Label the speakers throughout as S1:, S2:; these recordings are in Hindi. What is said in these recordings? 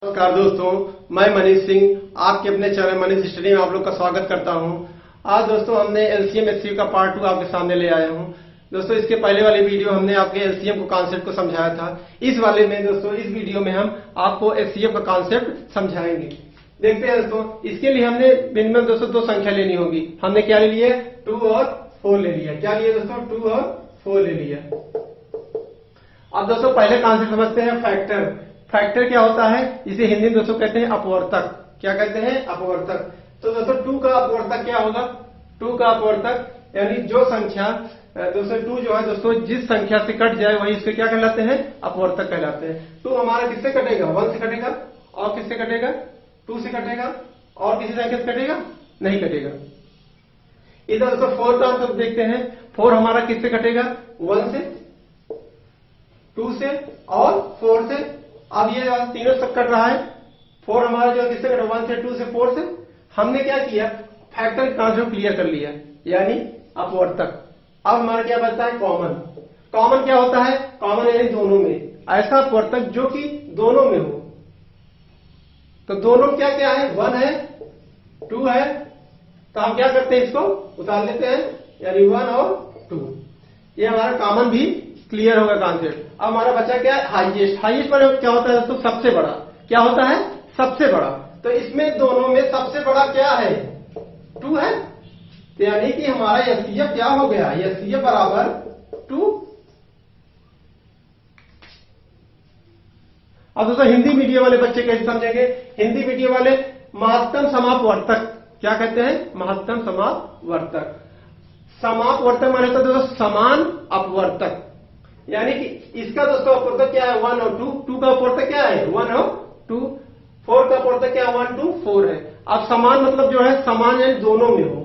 S1: नमस्कार दोस्तों, मैं मनीष सिंह आपके अपने चैनल मनीष स्टडी में आप लोग का स्वागत करता हूं। आज दोस्तों हमने एलसीएम एचसीएफ का पार्ट 2 आपके सामने ले आया हूं। दोस्तों इसके पहले वाली वीडियो हमने आपके एलसीएम को कॉन्सेप्ट को समझाया था। इस वाले में दोस्तों इस वीडियो में हम आपको एचसीएफ का कॉन्सेप्ट समझाएंगे। देखते हैं दोस्तों, इसके लिए हमने मिनिमम दोस्तों दो संख्या लेनी होगी। हमने क्या ले लिया? 2 और 4 ले लिया। क्या लिया दोस्तों? 2 और 4 ले लिया। अब दोस्तों पहले कॉन्सेप्ट समझते हैं फैक्टर। फैक्टर क्या होता है? इसे हिंदी में दोस्तों कहते हैं अपवर्तक। क्या कहते हैं? अपवर्तक। तो दोस्तों 2 का अपवर्तक क्या होगा? 2 का अपवर्तक यानी जो संख्या दोस्तों 2 जो है दोस्तों जिस संख्या से कट जाए वही इसके क्या कहलाते हैं? अपवर्तक कहलाते हैं। 2 हमारा किससे कटेगा? 1 से कटेगा। और किससे कटेगा? 2 से कटेगा। और किसी संख्या से कटेगा? नहीं कटेगा। इधर दोस्तों 4 का हम देखते हैं। 4 हमारा किससे कटेगा? 1 से, 2 से और 4 से। अब ये तीनों सब कट रहा है। 4 हमारा जो किससे कटा? 1 से, 2 से, 4 से। हमने क्या किया? फैक्टर कॉन्सेप्ट क्लियर कर लिया, यानी अपवर्तक। अब हमारा क्या बचता है? कॉमन। कॉमन क्या होता है? कॉमन यानी दोनों में, ऐसा अपवर्तक जो कि दोनों में हो। तो दोनों क्या क्या है? 1 है, 2 है। तो हम क्या करते हैं? इसको उतार लेते हैं, यानी 1 और 2। ये हमारा कॉमन भी क्लियर होगा कॉन्सेप्ट। अब हमारा बचा क्या है? हाईएस्ट। हाईएस्ट पर क्या होता है दोस्तों? सबसे बड़ा। क्या होता है? सबसे बड़ा। तो इसमें दोनों में सबसे बड़ा क्या है? 2 है। तो यानी कि हमारा एचसीएफ क्या हो गया? एचसीएफ बराबर 2। अब दोस्तों हिंदी मीडियम वाले बच्चे कैसे समझेंगे? हिंदी मीडियम वाले महत्तम समापवर्तक क्या कहते हैं? महत्तम समापवर्तक। समापवर्तक माने तो दोस्तों समान अपवर्तक, यानी कि इसका दोस्तों अपवर्तक क्या है? 1 और 2। 2 का अपवर्तक क्या है? 1 और 2। 4 का अपवर्तक क्या है? 1, 2, 4 है। अब समान मतलब जो है समान यानी दोनों में हो,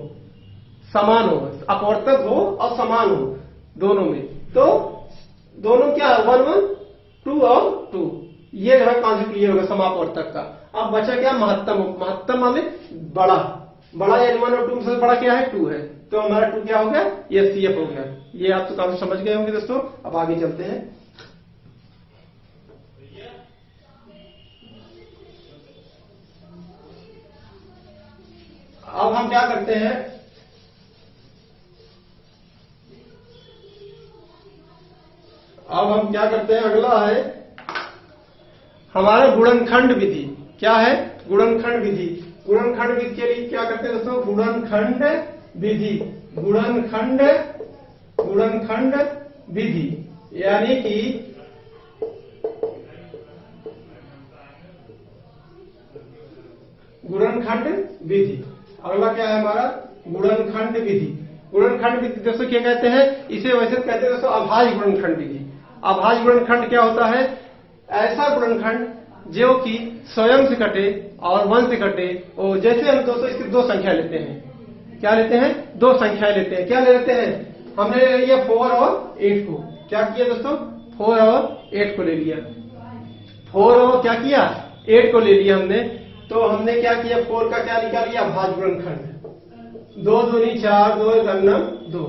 S1: समान हो, अपवर्तक हो और समान हो दोनों में। तो दोनों क्या है? 1, 1, 2 और 2। ये जो है कॉन्सेप्ट क्लियर होगा समापवर्तक का। अब बचा क्या? महत्तम। महत्तम माने बड़ा। बड़ा यानी 1 और 2 से बड़ा क्या है? 2 है। तो हमारा 2 क्या हो गया? एचसीएफ हो गया। ये आप तो काफी समझ गए होंगे दोस्तों। अब आगे चलते हैं। अब हम क्या करते हैं? अगला है हमारा गुणनखंड विधि। क्या है? गुणनखंड विधि। गुणनखंड विधि के लिए क्या करते हैं दोस्तों? गुणनखंड विधि। गुणनखंड विधि यानी कि गुणनखंड विधि। अगला क्या है हमारा? गुणनखंड विधि। गुणनखंड विधि दोस्तों क्या कहते हैं? इसे वैसे कहते हैं दोस्तों अभाज्य गुणनखंड विधि। अभाज्य गुणनखंड क्या होता है? ऐसा गुणनखंड जो कि स्वयं से कटे और 1 से कटे। और जैसे हम दोस्तों इसकी दो संख्या लेते हैं। क्या लेते हैं? दो संख्याएं लेते हैं। क्या ले लेते हैं? हमने ले लिया 4 और 8 को। क्या किया दोस्तों? 4 और 8 को ले लिया। 4 और क्या किया? 8 को ले लिया हमने। तो हमने क्या किया? 4 का क्या निकाल लिया? अभाज्य गुणनखंड। 2 दूनी 4, 2 गन्ना 2।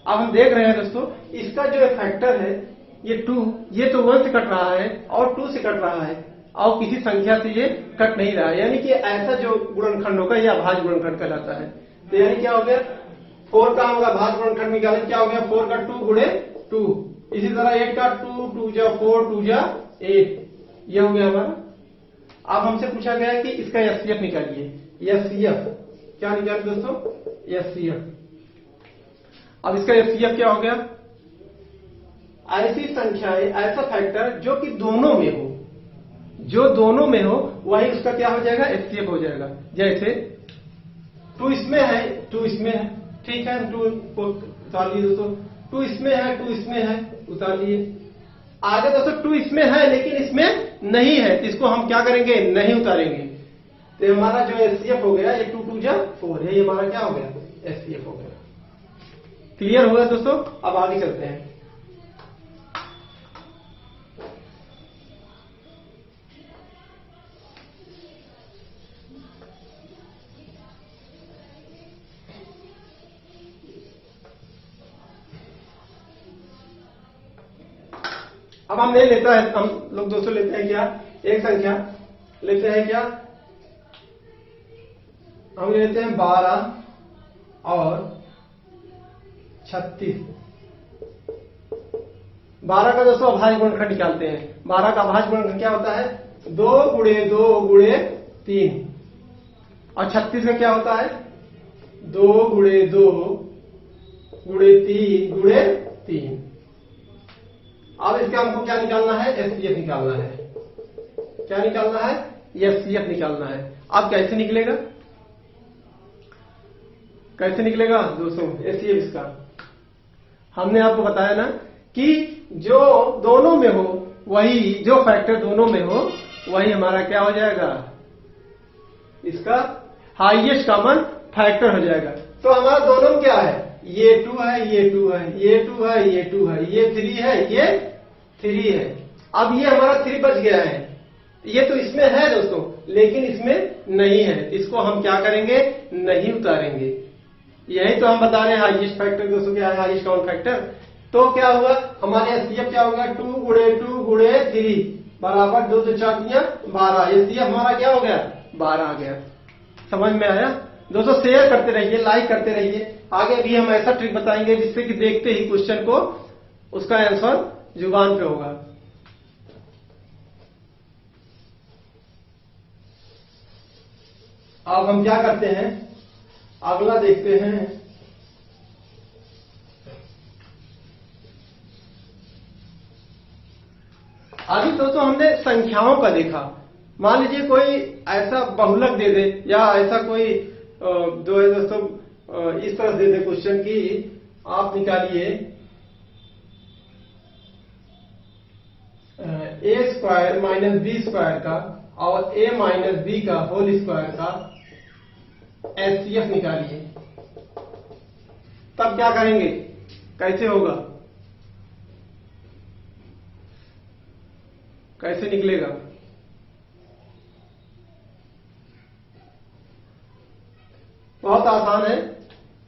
S1: अब हम देख रहे हैं दोस्तों इसका जो फैक्टर है ये 2, ये तो 1 से कट रहा है और 2 से कट रहा है और किसी संख्या से ये कट नहीं रहा है। यानी कि ऐसा जो गुणनखंड होगा ये अभाज्य गुणनखंड कहलाता है। तो यानी क्या हो गया? 4 का होगा अभाज्य गुणनखंड निकालें। क्या हो गया? 4 का 2 गुणे 2। इसी तरह 8 का 2, 2 जा 4, 2 जा 8। ये हो गया हमारा। अब हमसे पूछा गया कि इसका एचसीएफ निकालिए। एचसीएफ क्या निकाले दोस्तों? एचसीएफ। अब इसका एचसीएफ क्या हो गया? ऐसी संख्याएं, ऐसा फैक्टर जो कि दोनों में हो, जो दोनों में हो वही उसका क्या हो जाएगा? एचसीएफ हो जाएगा। जैसे 2 इसमें है, 2 इसमें है, ठीक है, 2 को उतार लिए दोस्तों। 2 इसमें है, 2 इसमें है, उतार लिए। आगे दोस्तों 2 इसमें है लेकिन इसमें नहीं है, तो इसको हम क्या करेंगे? नहीं उतारेंगे। तो हमारा जो एचसीएफ हो गया ये 2, 2 जा 4 है। ये हमारा क्या हो गया? एचसीएफ हो गया। क्लियर होगा दोस्तों? अब आगे चलते हैं। अब हम ले लेता है, हम लोग दोस्तों लेते हैं क्या? एक संख्या लेते हैं क्या, हम लेते हैं 12 और 36। 12 का दोस्तों अभाज्य गुणनखंड निकालते हैं। 12 का अभाज्य गुणनखंड क्या होता है, 2 गुणे 2 गुणे 3। और 36 का क्या होता है, 2 गुणे 2 गुणे 3 गुणे 3। अब इसका हमको क्या निकालना है, एचसीएफ निकालना है। क्या निकालना है, एचसीएफ निकालना है। अब कैसे निकलेगा, कैसे निकलेगा दोस्तों एचसीएफ इसका, हमने आपको बताया ना कि जो दोनों में हो वही, जो फैक्टर दोनों में हो वही हमारा क्या हो जाएगा, इसका हाईएस्ट कॉमन फैक्टर हो जाएगा। तो हमारा दोनों में क्या है, ये 2 है, ये 2 है, ये 2 है, ये 2 है, ये 3 है, ये 3 है। अब ये हमारा 3 बच गया है, ये तो इसमें है दोस्तों लेकिन इसमें नहीं है, इसको हम क्या करेंगे, नहीं उतारेंगे। यही तो हम बता रहे हैं हाईएस्ट फैक्टर दोस्तों क्या है, हाईएस्ट कॉमन फैक्टर। तो क्या हुआ, हमारे एचसीएफ क्या होगा, 2 गुणे 2 गुणे 3 बराबर 2 2 4 12। एचसीएफ हमारा क्या हो गया, 12 आ गया। समझ में आया दोस्तों, शेयर करते रहिए, लाइक करते रहिए। आगे भी हम ऐसा ट्रिक बताएंगे जिससे कि देखते ही क्वेश्चन को उसका आंसर जुबान पे होगा। अब हम क्या करते हैं, अगला देखते हैं। अभी दोस्तों हमने संख्याओं का देखा। मान लीजिए कोई ऐसा बहुलक दे दे या ऐसा कोई जो है दोस्तों इस तरह दे दे क्वेश्चन की आप निकालिए ए स्क्वायर माइनस बी स्क्वायर का और ए माइनस बी का होल स्क्वायर का एचसीएफ निकालिए। तब क्या करेंगे, कैसे होगा, कैसे निकलेगा, बहुत आसान है।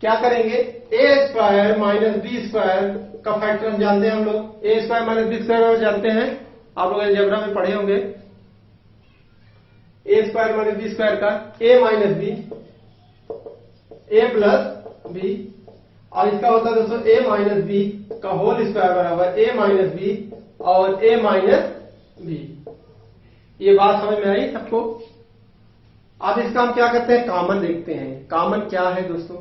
S1: क्या करेंगे, ए स्क्वायर माइनस बी स्क्वायर का फैक्टर हम जानते हैं, हम लोग ए स्क्वायर माइनस बी स्क्वायर जानते हैं, आप लोग अलजेब्रा में पढ़े होंगे। ए स्क्वायर माइनस बी स्क्वायर का ए माइनस बी, ए प्लस बी, और इसका होता है दोस्तों ए माइनस बी का होल स्क्वायर बराबर ए माइनस बी और ए माइनस बी। ये बात समझ में आई सबको। अब इसका हम क्या करते हैं, कॉमन देखते हैं। कॉमन क्या है दोस्तों,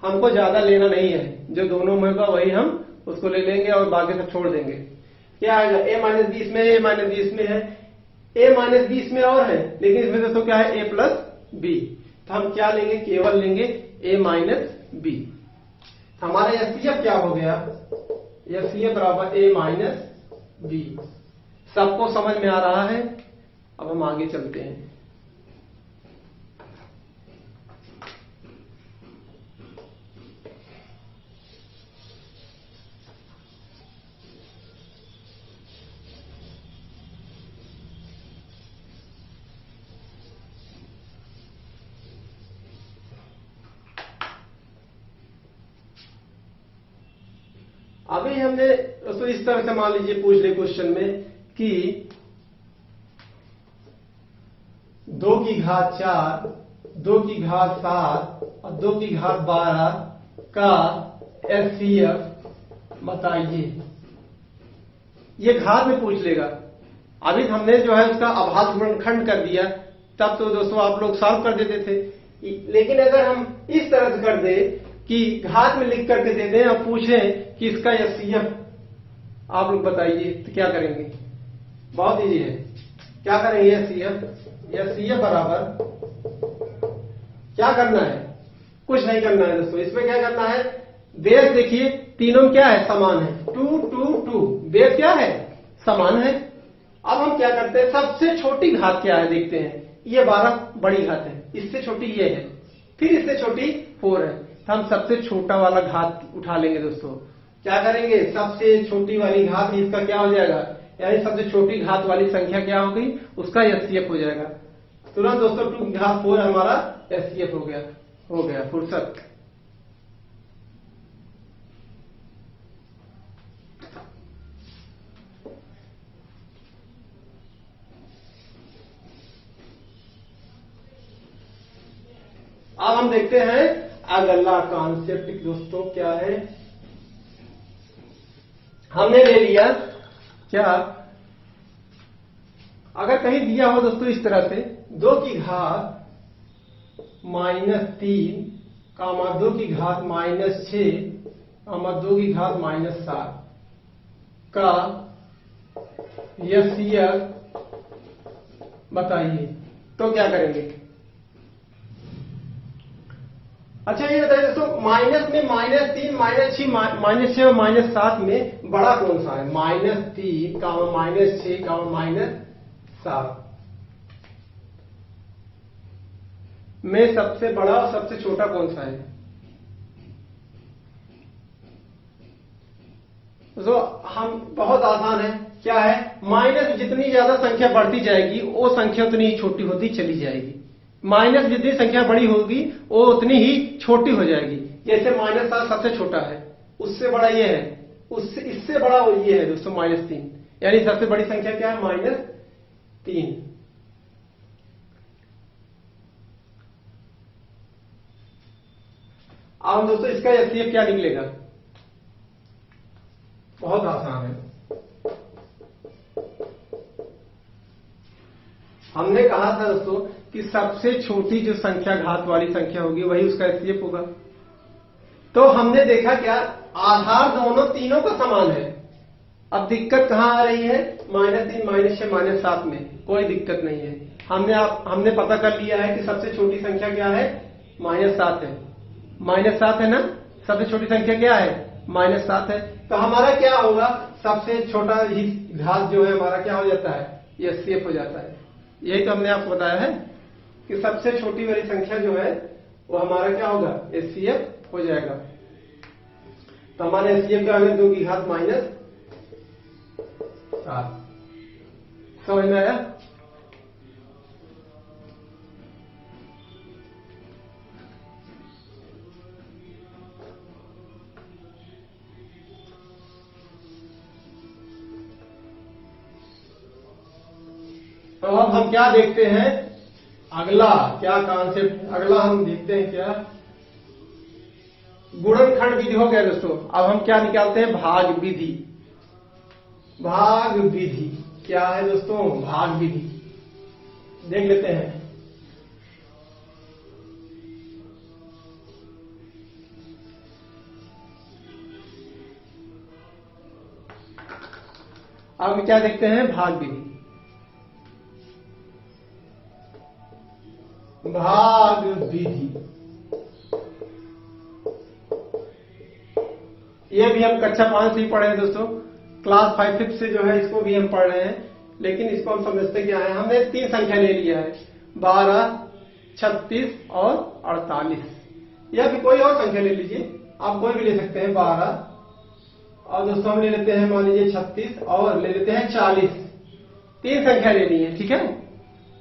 S1: हमको ज्यादा लेना नहीं है, जो दोनों में होगा वही हम उसको ले लेंगे और बाकी सब छोड़ देंगे। क्या आएगा, ए माइनस बी इसमें, ए माइनस बी इसमें है, ए माइनस बी इसमें और है, लेकिन इसमें दोस्तों क्या है, ए प्लस बी। तो हम क्या लेंगे, केवल लेंगे ए माइनस बी। हमारा एचसीएफ क्या हो गया, एचसीएफ बराबर ए माइनस बी। सबको समझ में आ रहा है। अब हम आगे चलते हैं। अभी हमने तो इस तरह से मान लीजिए पूछ ले क्वेश्चन में कि 2 की घात 4, 2 की घात 7 और 2 की घात 12 का एचसीएफ बताइए। ये घात में पूछ लेगा। अभी हमने जो है उसका अभाज्य गुणनखंड कर दिया, तब तो दोस्तों आप लोग सॉल्व कर देते थे। लेकिन अगर हम इस तरह से कर दे कि घात में लिख करके दे दें और पूछें कि इसका एचसीएफ आप लोग बताइए, तो क्या करेंगे, बहुत इजी है। क्या करेंगे, एचसीएफ बराबर क्या करना है, कुछ नहीं करना है दोस्तों। इसमें क्या करना है, बेस देखिए तीनों क्या है, समान है, 2 2 2, बेस क्या है, समान है। अब हम क्या करते हैं, सबसे छोटी घात क्या है देखते हैं। ये 12 बड़ी घात है, इससे छोटी ये है, फिर इससे छोटी 4 है। तो हम सबसे छोटा वाला घात उठा लेंगे दोस्तों। क्या करेंगे, सबसे छोटी वाली घात इसका क्या हो जाएगा, यानी सबसे छोटी घात वाली संख्या क्या हो गई, उसका एचसीएफ हो जाएगा। तुरंत दोस्तों 2 की घात 4 हमारा एचसीएफ हो गया फुर्सत। अब हम देखते हैं अगला कॉन्सेप्ट दोस्तों क्या है। हमने ले लिया क्या, अगर कहीं दिया हो दोस्तों इस तरह से 2 की घात -3 कामा 2 की घात -6 कामा 2 की घात -7 का HCF बताइए, तो क्या करेंगे। अच्छा ये बताइए दोस्तों, माइनस में -3 -6 -6 और -7 में बड़ा कौन सा है। -3 कामा -6 कामा -7 में सबसे बड़ा और सबसे छोटा कौन सा है। तो हम बहुत आसान है, क्या है, माइनस जितनी ज्यादा संख्या बढ़ती जाएगी वो संख्या उतनी ही छोटी होती चली जाएगी। माइनस जितनी संख्या बड़ी होगी वो उतनी ही छोटी हो जाएगी। जैसे -7 सबसे छोटा है, उससे बड़ा ये है, उससे इससे बड़ा वो ये है दोस्तों -3, यानी सबसे बड़ी संख्या क्या है -3। अब दोस्तों इसका HCF क्या निकलेगा, बहुत आसान है। हमने कहा था दोस्तों कि सबसे छोटी जो संख्या घात वाली संख्या होगी वही उसका HCF होगा। तो हमने देखा क्या, आधार दोनों तीनों का समान है। अब दिक्कत कहां आ रही है, -3 -6 -7 में कोई दिक्कत नहीं है। हमने पता कर लिया है कि सबसे छोटी संख्या क्या है, -7 है। -7 है ना, सबसे छोटी संख्या क्या है, -7 है। तो हमारा क्या होगा, सबसे छोटा ही घात जो है हमारा क्या हो जाता है, HCF हो जाता है। यही तो हमने आपको बताया है कि सबसे छोटी वाली संख्या जो है वो हमारा क्या होगा, HCF हो जाएगा। तो हमारे HCF क्या होगा, 2 की घात -7। समझ में आया। तो अब हम क्या देखते हैं, अगला क्या कॉन्सेप्ट, अगला हम देखते हैं क्या, गुणनखंड विधि हो गया दोस्तों। अब हम क्या निकालते हैं, भाग विधि। भाग विधि क्या है दोस्तों, भाग विधि देख लेते हैं। अब हम क्या देखते हैं, भाग विधि। भाग विधि ये भी हम कक्षा 5 से ही पढ़े हैं दोस्तों, क्लास 5 से जो है इसको भी हम पढ़ रहे हैं, लेकिन इसको हम समझते क्या है। हमने 3 संख्या ले लिया है, 12, 36 और 48, या फिर कोई और संख्या ले लीजिए, आप कोई भी ले सकते हैं। 12 और दोस्तों हम ले लेते हैं मान लीजिए 36 और ले लेते हैं 40, 3 संख्या लेनी है, ठीक है।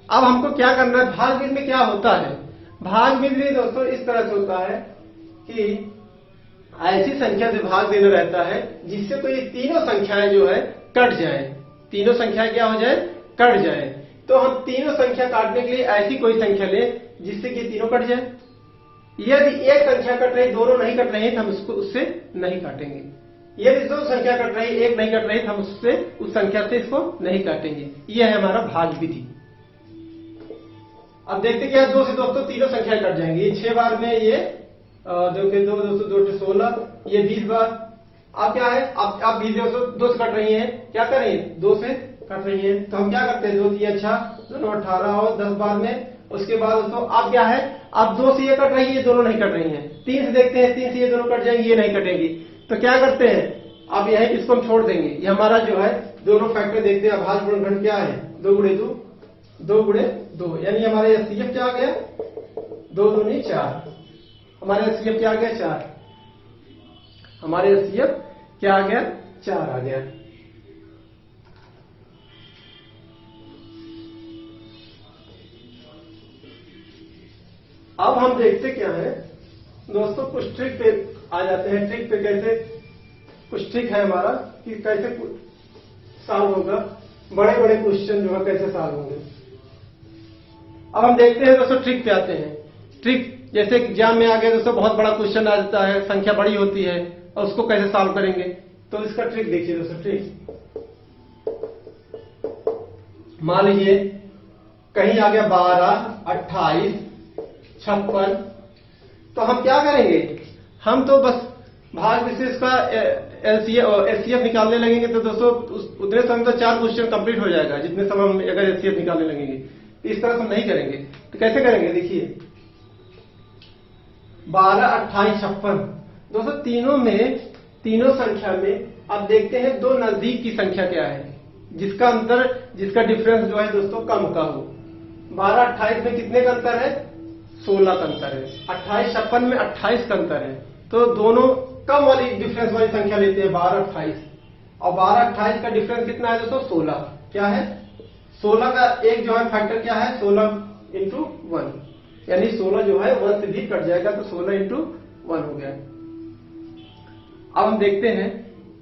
S1: अब हमको क्या करना है, भाग विधि में क्या होता है, भाग विधि में दोस्तों इस तरह से होता है कि ऐसी संख्या से भाग देना रहता है जिससे तो ये तीनों संख्याएं जो है कट जाए, तीनों संख्याएं क्या हो जाए, कट जाए। तो हम तीनों संख्या काटने के लिए ऐसी कोई संख्या लें जिससे कि तीनों कट जाए। यदि एक संख्या कट रही, दोनों नहीं कट रही तो हम उसको उससे नहीं काटेंगे। यदि 2 संख्या कट रही, एक नहीं कट रही तो हम उससे उस संख्या से इसको नहीं काटेंगे। यह है हमारा भाग विधि। अब देखते क्या, 2 से दोस्तों तीनों संख्याएं कट जाएंगी। ये 6 बार में ये 2 के 2 दोस्तों 2 से 16, ये 20 बार। अब क्या है, अब 20 दोस्तों 2 से कट रही है, क्या कर रही है, 2 से कट रही है। तो हम क्या करते हैं, 2 3 अच्छा, दोनों 18 और 10 बार में। उसके बाद दोस्तों अब क्या है, अब 2 से ये कट रही है, दोनों नहीं कट रही है। 3 से देखते हैं, 3 से ये दोनों कट जाएंगी, ये नहीं कटेंगी। तो क्या करते हैं, अब यह इसको हम छोड़ देंगे। ये हमारा जो है दोनों फैक्टर देखते हैं, अभाज्य गुणनखंड क्या है, 2 गुणे 2, 2 गुणे 2, यानी हमारे HCF क्या आ गया, 2 दूनी 4। हमारे HCF क्या आ गया, 4। हमारे HCF क्या आ गया, 4 आ गया। अब हम देखते क्या है दोस्तों, कुछ ट्रिक पे आ जाते हैं। ट्रिक पे कैसे, कुछ ट्रिक है हमारा कि कैसे सॉल्व होगा, बड़े बड़े क्वेश्चन जो है कैसे सॉल्व होंगे। अब हम देखते हैं दोस्तों, ट्रिक पे आते हैं ट्रिक, जैसे एग्जाम में आ गया दोस्तों बहुत बड़ा क्वेश्चन आ जाता है, संख्या बड़ी होती है और उसको कैसे सॉल्व करेंगे, तो इसका ट्रिक देखिए दोस्तों। ट्रिक, मान लीजिए कहीं आ गया 12, 28, 56, तो हम क्या करेंगे, हम तो बस भाग विशेष का एचसीएफ निकालने लगेंगे। तो दोस्तों उतने समय तो 4 क्वेश्चन कंप्लीट हो जाएगा जितने समय हम अगर एचसीएफ निकालने लगेंगे। इस तरह से हम नहीं करेंगे, तो कैसे करेंगे देखिए। 12, 28, 56 दोस्तों तीनों संख्या में अब देखते हैं दो नजदीक की संख्या क्या है, जिसका अंतर, जिसका डिफरेंस जो है दोस्तों कम का हो। 12, 28 में कितने का अंतर है, 16 का अंतर है। 28, 56 में 28 का अंतर है। तो दोनों कम वाली डिफरेंस वाली संख्या लेते हैं 12, 28, और 12, 28 का डिफरेंस कितना है दोस्तों, 16। क्या है, 16 का एक जो है फैक्टर क्या है, 16 इंटू 1, यानी 16 जो है 1 से भी कट जाएगा, तो 16 इंटू 1 हो गया। अब हम देखते हैं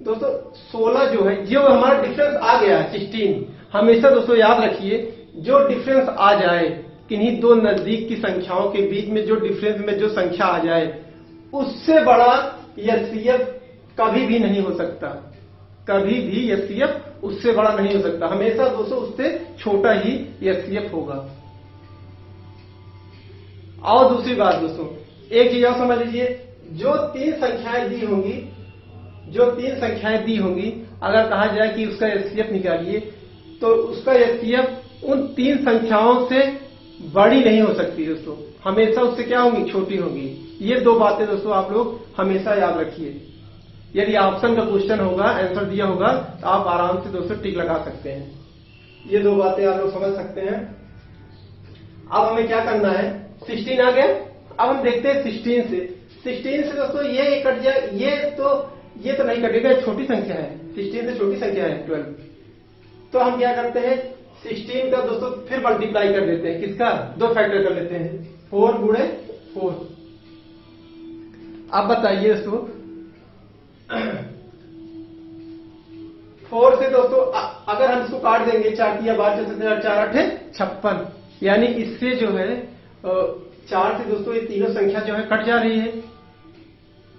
S1: दोस्तों 16 जो है, जो हमारा डिफरेंस आ गया 16, हमेशा दोस्तों याद रखिए जो डिफरेंस आ जाए किन्हीं दो नजदीक की संख्याओं के बीच में, जो डिफरेंस में जो संख्या आ जाए उससे बड़ा एचसीएफ कभी भी नहीं हो सकता, कभी भी एचसीएफ उससे बड़ा नहीं हो सकता, हमेशा दोस्तों उससे छोटा ही एचसीएफ होगा। और दूसरी बात दोस्तों, एक चीज और समझ लीजिए, जो 3 संख्याएं दी होंगी, अगर कहा जाए कि उसका एचसीएफ निकालिए, तो उसका एचसीएफ उन 3 संख्याओं से बड़ी नहीं हो सकती दोस्तों, हमेशा उससे क्या होंगी, छोटी होंगी। ये 2 बातें दोस्तों आप लोग हमेशा याद रखिए। यदि ऑप्शन का क्वेश्चन होगा, आंसर दिया होगा, तो आप आराम से दोस्तों टिक लगा सकते हैं। ये 2 बातें आप लोग समझ सकते हैं। अब हमें क्या करना है, 16 आ गया। अब हम देखते हैं 16 से दोस्तों ये कट जाए, ये तो नहीं कटेगा, छोटी संख्या है, 16 से छोटी संख्या है 12। तो हम क्या करते हैं, 16 का दोस्तों फिर मल्टीप्लाई कर देते हैं, किसका, 2 फैक्टर कर लेते हैं, 4 गुणे 4। अब बताइए दोस्तों 4 से दोस्तों अगर हम इसको काट देंगे, 4 या 12, 4 8 56, यानी इससे जो है 4 से दोस्तों ये तीनों संख्या जो है कट जा रही है।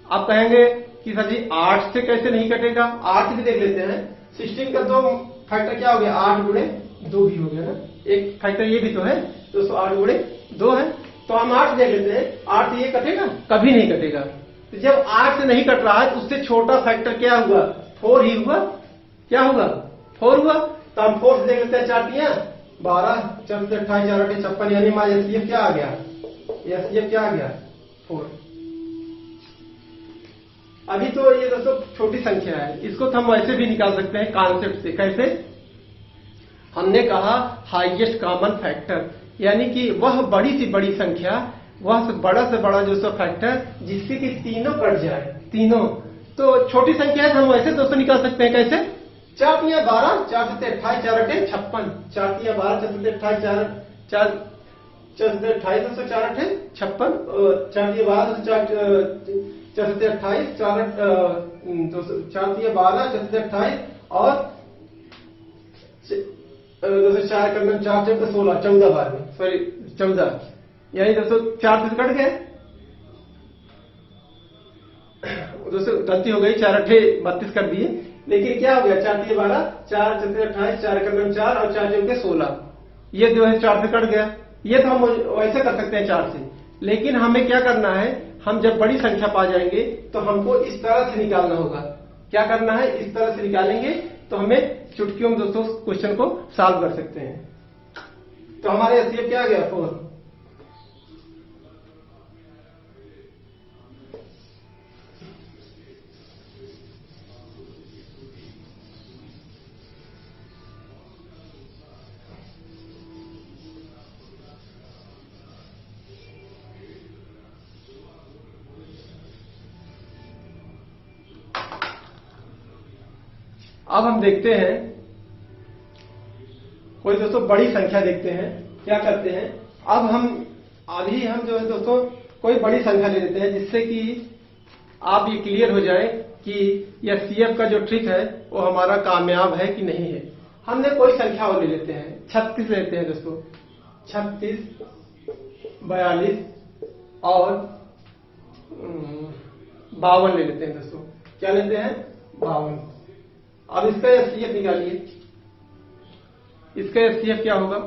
S1: आप कहेंगे कि सर जी 8 से कैसे नहीं कटेगा, 8 भी देख लेते हैं। 16 का 2 फैक्टर क्या हो गया, 8 गुणे 2 भी हो गया ना, एक फैक्टर ये भी तो है दोस्तों, 8 गुणे 2 है। तो हम 8 देख लेते हैं, 8 से ये कटेगा, कभी नहीं कटेगा। तो जब 8 से नहीं कट रहा है, उससे छोटा फैक्टर क्या हुआ, 4 ही हुआ। क्या होगा, 4 हुआ। तो हम 4 से देख लेते हैं, 4 तियां 12, 4 से 28, 4 8 56, यानी हमारा एचसीएफ क्या आ गया, एचसीएफ क्या आ गया, 4। अभी तो ये दोस्तों छोटी संख्या है, इसको तो हम वैसे भी निकाल सकते हैं कॉन्सेप्ट से। कैसे, हमने कहा हाईएस्ट कॉमन फैक्टर, यानी कि वह बड़ी से बड़ी संख्या, वह बड़ा से बड़ा जो सो फैक्टर जिससे कि तीनों कट जाए, तीनों। तो छोटी संख्या है तो हम वैसे दोस्तों निकाल सकते हैं। कैसे, 4 तियां 12, 4 से 28, 4 8 56, 4 तियां 12, 4 से 28, 4 से 28 दोस्तों, 4 8 56, 4 तियां 12, 4 से 28, 4 तियां 12, 4 से 28 और दोस्तों 4 का 4 से 16, 14 बार में, सॉरी 14, यानी दोस्तों 4 से कट गए दोस्तों, गलती हो गई, 4 8 32 कर दिए, लेकिन क्या हो गया, 4 तियां 12, 4 से 28, 4 का 4 और 4 चौके 16, ये जो है 4 से कट गया। ये तो हम वैसे कर सकते हैं 4 से, लेकिन हमें क्या करना है, हम जब बड़ी संख्या पा जाएंगे तो हमको इस तरह से निकालना होगा। क्या करना है, इस तरह से निकालेंगे तो हमें चुटकियों में दोस्तों क्वेश्चन को सॉल्व कर सकते हैं। तो हमारे एचसीएफ क्या आ गया, 4। अब हम देखते हैं कोई दोस्तों बड़ी संख्या देखते हैं, क्या करते हैं। अब हम अभी हम जो है दोस्तों कोई बड़ी संख्या ले लेते हैं, जिससे कि आप ये क्लियर हो जाए कि यह सीएफ का जो ट्रिक है वो हमारा कामयाब है कि नहीं है। हमने कोई संख्या और ले लेते हैं, 36 लेते हैं दोस्तों, 36, 42, और 52 ले लेते हैं दोस्तों। क्या लेते हैं? 52। अब इसका एचसीएफ निकालिए। इसका एचसीएफ क्या होगा?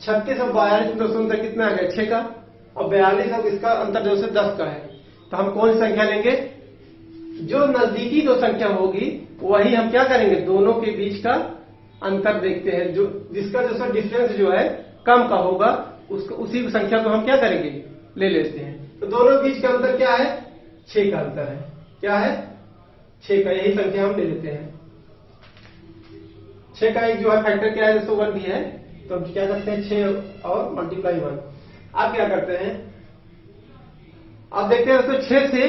S1: 36 और 42 में दोस्तों अंतर कितना आ गया? 6 का, और 42 और इसका अंतर जो है 10 का है। तो हम कौन सी संख्या लेंगे? जो नजदीकी दो संख्या होगी वही हम क्या करेंगे? दोनों के बीच का अंतर देखते हैं, जो जिसका जो डिफरेंस जो है कम का होगा उसको, उसी संख्या को हम क्या करेंगे? ले लेते हैं। तो दोनों के बीच का अंतर क्या है? 6 का अंतर है। क्या है? 6 का। यही संख्या हम ले लेते हैं। 6 का एक जो है फैक्टर क्या है दोस्तों? 1 भी है। तो हम क्या करते हैं? 6 और मल्टीप्लाई 1। आप क्या करते हैं? आप देखते हैं दोस्तों 6 से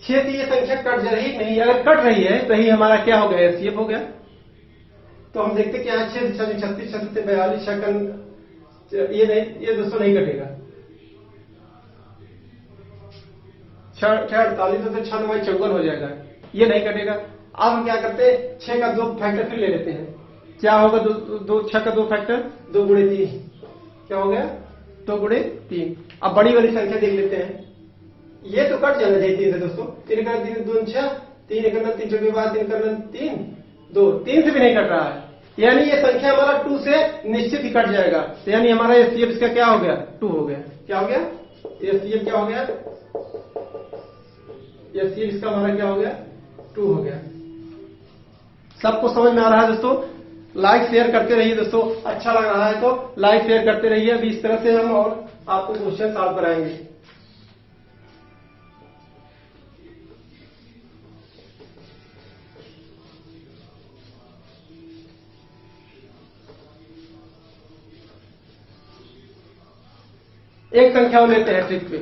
S1: ये संख्या कट जा रही नहीं। अगर कट रही है तो ही हमारा क्या हो गया? एचसीएफ हो गया। तो हम देखते क्या है? 6 से 36, 36 से 42, 6 ये नहीं, ये दोस्तों नहीं कटेगा। 6 48 तो 6 9 54 हो जाएगा, ये नहीं कटेगा। अब हम क्या करते हैं? 6 का 2 फैक्टर फिर ले लेते हैं। क्या होगा? 6 का 2 फैक्टर 2 गुणे 3। क्या हो गया? 2 गुणे 3। अब बड़ी वाली संख्या देख लेते हैं। ये तो कट जाना चाहिए 3 से दोस्तों। 3 का 3 2 6, 3 1 3 4 के बाद 3 करना 3 2, 3 से भी नहीं कट रहा है। यानी ये संख्या हमारा 2 से निश्चित ही कट जाएगा। तो यानी हमारा एचसीएफ इसका क्या हो गया? 2 हो गया। क्या हो गया? एचसीएफ क्या हो गया? एचसीएफ इसका हमारा क्या हो गया? 2 हो गया। सबको समझ में आ रहा है दोस्तों? लाइक शेयर करते रहिए दोस्तों। अच्छा लग रहा है तो लाइक शेयर करते रहिए। अभी इस तरह से हम और आपको क्वेश्चन सॉल्व कराएंगे। एक संख्या लेते हैं ट्रिक पे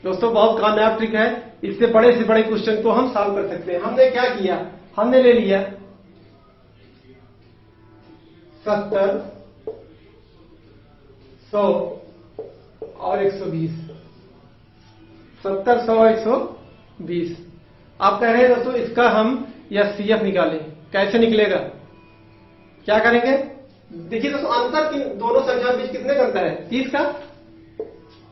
S1: दोस्तों, बहुत कामयाब ट्रिक है। इससे बड़े से बड़े क्वेश्चन को हम सॉल्व कर सकते हैं। हमने क्या किया? हमने ले लिया 70, 100 और 120। 70, 100, 120। आप कह रहे हैं दोस्तों इसका हम एचसीएफ निकालें। कैसे निकलेगा? क्या करेंगे? देखिए दोस्तों, अंतर किन दोनों संख्या के बीच कितने का अंतर है? 30 का।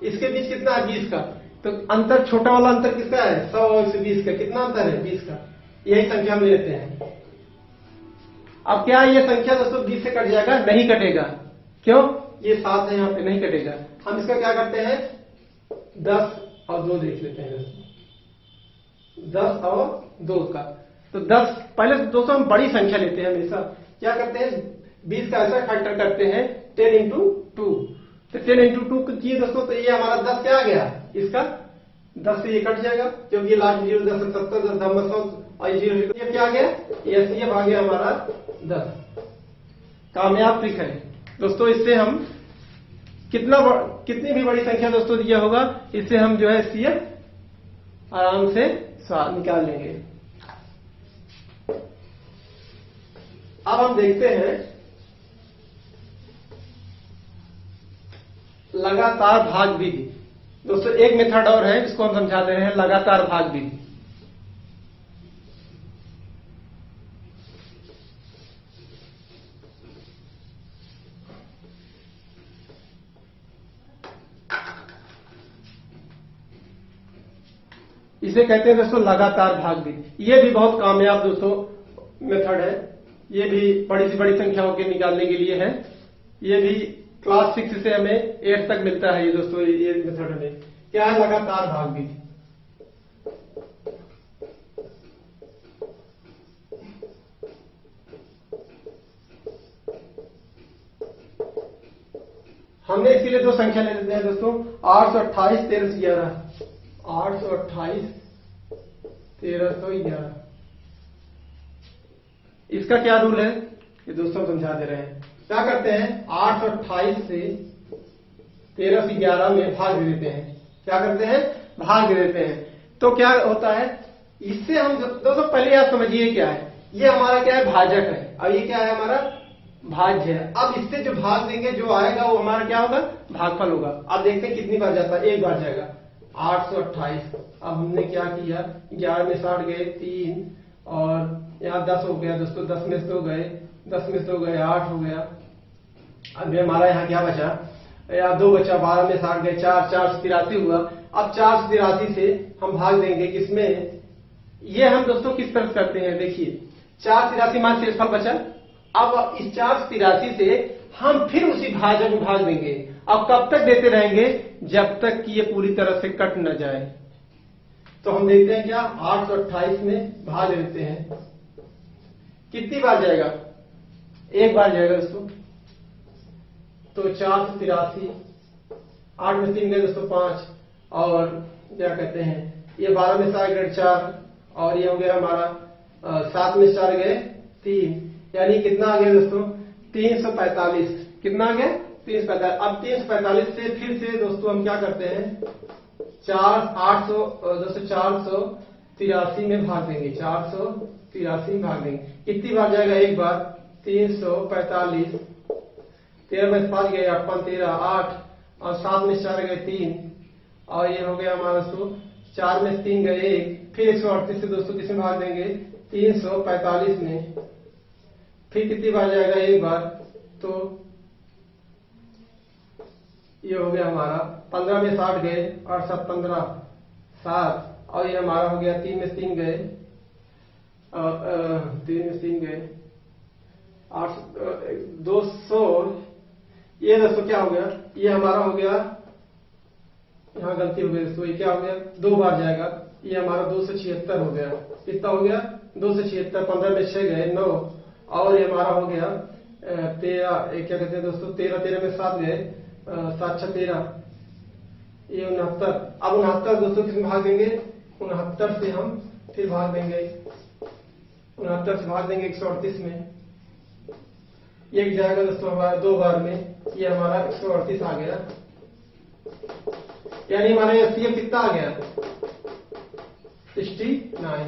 S1: इसके बीच कितना है? 20 का। तो अंतर, छोटा वाला अंतर किसका है? 100 और 120 का। कितना अंतर है? 20 का। यही संख्या हम लेते हैं। अब क्या ये संख्या दोस्तों 20 से कट जाएगा? नहीं कटेगा। क्यों? ये 7 है, यहाँ पे नहीं कटेगा। हम इसका क्या करते हैं? 10 और 2 देख लेते हैं दोस्तों। 10 और 2 का। तो 10 पहले दोस्तों हम बड़ी संख्या लेते हैं हमेशा। क्या करते हैं? 20 का ऐसा फैक्टर करते हैं 10 इंटू 2। तो 10 इंटू 2 किए दोस्तों, तो ये हमारा 10 क्या आ गया? इसका 10 से ये कट जाएगा, क्योंकि ये लास्ट 0 10 70 10 100 और 0 ये क्या आ गया? ये आ गया हमारा 10। कामयाब ट्रिक है दोस्तों। इससे हम कितनी भी बड़ी संख्या दोस्तों दिया होगा, इससे हम जो है सीएफ आराम से निकाल लेंगे। अब हम देखते हैं लगातार भाग विधि। दोस्तों एक मेथड और है, इसको हम समझा दे रहे हैं, लगातार भाग विधि। इसे कहते हैं दोस्तों लगातार भाग विधि। ये भी बहुत कामयाब दोस्तों मेथड है। ये भी बड़ी से बड़ी संख्याओं के निकालने के लिए है। ये भी क्लास 6 से हमें 8 तक मिलता है। ये दोस्तों ये मेथड हमें क्या है? लगातार भाग विधि। हमने इसके लिए 2 संख्या ले लेते हैं दोस्तों, 828 1311। 828 1311। इसका क्या रूल है ये दोस्तों समझा दे रहे हैं। क्या करते हैं? 828 से 1311 में भाग दे देते हैं। क्या करते हैं? भाग दे देते हैं। तो क्या होता है? इससे हम दोस्तों पहले आप समझिए क्या है। ये हमारा क्या है? भाजक है, और ये क्या है? हमारा भाज्य है। अब इससे जो भाग देंगे जो आएगा वो हमारा क्या होगा? भागफल होगा। अब देखते हैं कितनी बार जाता है। एक बार जाएगा 828। अब हमने क्या किया? 11 में 60 गए 3, और यहाँ 10 हो गया दोस्तों। 10 में 100 गए, 10 में 100 गए 8 हो गया। अब हमारा यहाँ क्या बचा? या 2 बचा, 12 में 60 गए, 483 हुआ। अब 483 से हम भाग देंगे किसमें, ये हम दोस्तों किस तरह करते हैं, देखिए 483 मान शेषफल बचा। अब इस 483 से हम फिर उसी भाजक में भाग देंगे। अब कब तक देते रहेंगे, जब तक कि ये पूरी तरह से कट न जाए। तो हम देखते हैं क्या, 828 में भाग देते हैं। कितनी बार जाएगा, एक बार जाएगा दोस्तों। तो 483, 8 में 3 गए दोस्तों 5, और क्या कहते हैं ये 12 में 7 गए 4, और ये हो गया हमारा 7 में 4 गए 3, यानी कितना आ गया दोस्तों 345। कितना आ गया 345। अब 345 से फिर से दोस्तों हम क्या करते हैं, 483 में भाग देंगे, 483 में भाग देंगे। कितनी बार जाएगा, एक बार, 345, 13 में 5 गए 8 5 13 8, और 7 में 4 गए 3, और ये हो गया हमारा दोस्तों 4 में 3 गए 1। फिर 138 से दोस्तों किसमें भाग देंगे, 345 में। फिर कितनी बार जाएगा, एक बार, तो ये हो गया हमारा 15 में 60 गए, और 7 15 7, और ये हमारा हो गया 3 में 3 गए, 3 में 3 गए 8 200। ये दोस्तों क्या हो गया, ये हमारा हो गया, यहाँ गलती हो गई दोस्तों, ये क्या हो गया, 2 बार जाएगा, ये हमारा 276 हो गया। कितना हो गया 276, 15 में 6 गए 9, और ये हमारा हो गया 13, क्या कहते हैं दोस्तों 13 में 7 गए 7 6 13, ये 69। अब 69 दोस्तों किसमें भाग देंगे, 69 से हम फिर भाग देंगे, 69 से भाग देंगे 138 में। एक जाएगा दोस्तों हमारा 2 बार में, ये हमारा 138 आ गया, यानी हमारा एलसीएम कितना आ गया 69।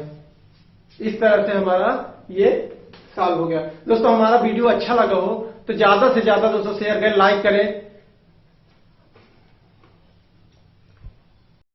S1: इस तरह से हमारा ये सॉल्व हो गया। दोस्तों हमारा वीडियो अच्छा लगा हो तो ज्यादा से ज्यादा दोस्तों शेयर करें, लाइक करें